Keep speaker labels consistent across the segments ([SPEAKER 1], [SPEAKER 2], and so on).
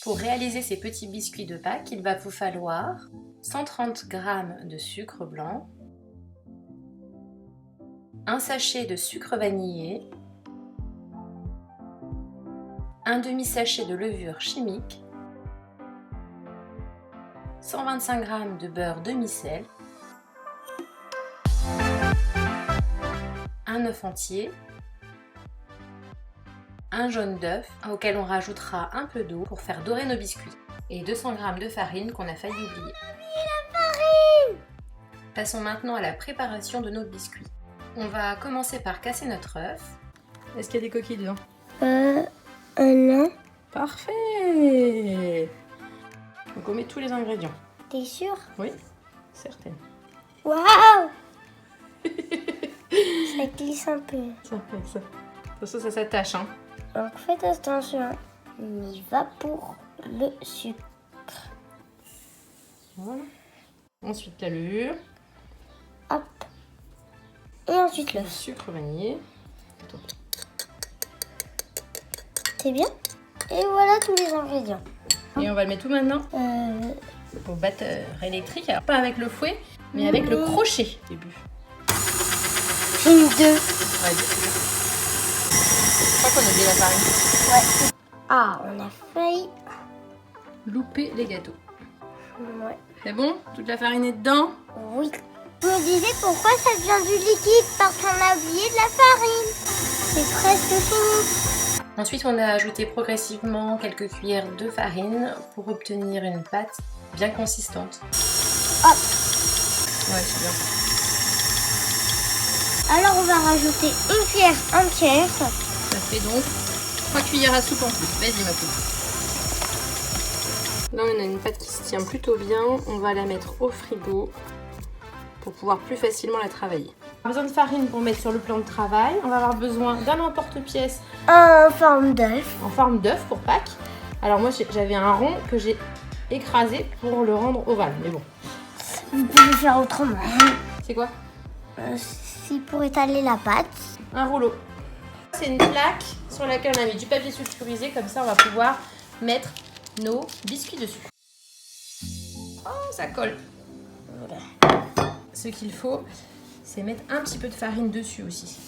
[SPEAKER 1] Pour réaliser ces petits biscuits de Pâques, il va vous falloir 130 g de sucre blanc, un sachet de sucre vanillé, un demi-sachet de levure chimique, 125 g de beurre demi-sel, un œuf entier, un jaune d'œuf auquel on rajoutera un peu d'eau pour faire dorer nos biscuits et 200 g de farine qu'on a failli oublier.
[SPEAKER 2] La farine!
[SPEAKER 1] Passons maintenant à la préparation de nos biscuits. On va commencer par casser notre œuf. Est-ce qu'il y a des coquilles dedans?
[SPEAKER 2] Non.
[SPEAKER 1] Parfait! Donc on met tous les ingrédients.
[SPEAKER 2] T'es sûre?
[SPEAKER 1] Oui, certaine.
[SPEAKER 2] Waouh! Ça glisse un peu.
[SPEAKER 1] Ça fait ça. De toute façon, ça s'attache, hein.
[SPEAKER 2] Donc faites attention. On y va pour le sucre.
[SPEAKER 1] Voilà. Ensuite la levure.
[SPEAKER 2] Hop. Et ensuite
[SPEAKER 1] Le
[SPEAKER 2] l'œuf.
[SPEAKER 1] sucre vanillé.
[SPEAKER 2] C'est bien. Et voilà tous les ingrédients.
[SPEAKER 1] Et on va le mettre tout maintenant au batteur électrique. Alors pas avec le fouet, mais avec le crochet au début.
[SPEAKER 2] Une, deux.
[SPEAKER 1] Ouais, je crois qu'on a oublié la farine.
[SPEAKER 2] Ouais. Ah, on a failli.
[SPEAKER 1] Louper les gâteaux.
[SPEAKER 2] Ouais.
[SPEAKER 1] C'est bon? Toute la farine est dedans?
[SPEAKER 2] Oui. Je me disais pourquoi ça devient du liquide, parce qu'on a oublié de la farine. C'est presque fini.
[SPEAKER 1] Ensuite, on a ajouté progressivement quelques cuillères de farine pour obtenir une pâte bien consistante.
[SPEAKER 2] Hop.
[SPEAKER 1] Ouais, c'est bien.
[SPEAKER 2] Alors on va rajouter une cuillère entière.
[SPEAKER 1] Ça fait donc 3 cuillères à soupe en plus. Vas-y ma poule. Là, on a une pâte qui se tient plutôt bien. On va la mettre au frigo pour pouvoir plus facilement la travailler. On a besoin de farine pour mettre sur le plan de travail. On va avoir besoin d'un emporte-pièce
[SPEAKER 2] En forme d'œuf.
[SPEAKER 1] en forme d'œuf pour Pâques. Alors moi, j'avais un rond que j'ai écrasé pour le rendre ovale. Mais bon.
[SPEAKER 2] Vous pouvez faire autrement.
[SPEAKER 1] C'est quoi?
[SPEAKER 2] C'est pour étaler la pâte.
[SPEAKER 1] Un rouleau. C'est une plaque sur laquelle on a mis du papier sulfurisé. Comme ça, on va pouvoir mettre nos biscuits dessus. Oh, ça colle.
[SPEAKER 2] Voilà.
[SPEAKER 1] Ce qu'il faut, c'est mettre un petit peu de farine dessus aussi.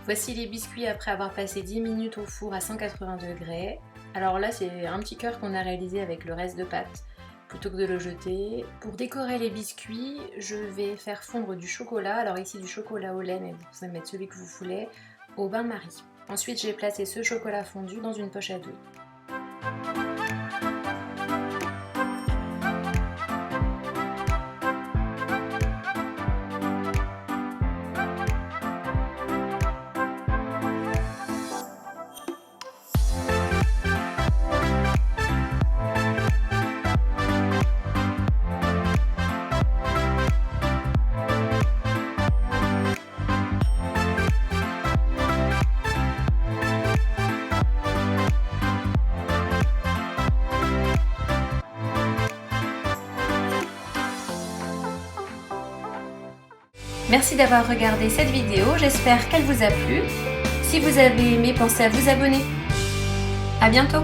[SPEAKER 1] Voici les biscuits après avoir passé 10 minutes au four à 180 degrés. Alors là, c'est un petit cœur qu'on a réalisé avec le reste de pâte plutôt que de le jeter. Pour décorer les biscuits, je vais faire fondre du chocolat. Alors ici, du chocolat au lait, mais vous pouvez mettre celui que vous voulez, au bain-marie. Ensuite, j'ai placé ce chocolat fondu dans une poche à douille. Merci d'avoir regardé cette vidéo, j'espère qu'elle vous a plu. Si vous avez aimé, pensez à vous abonner. À bientôt!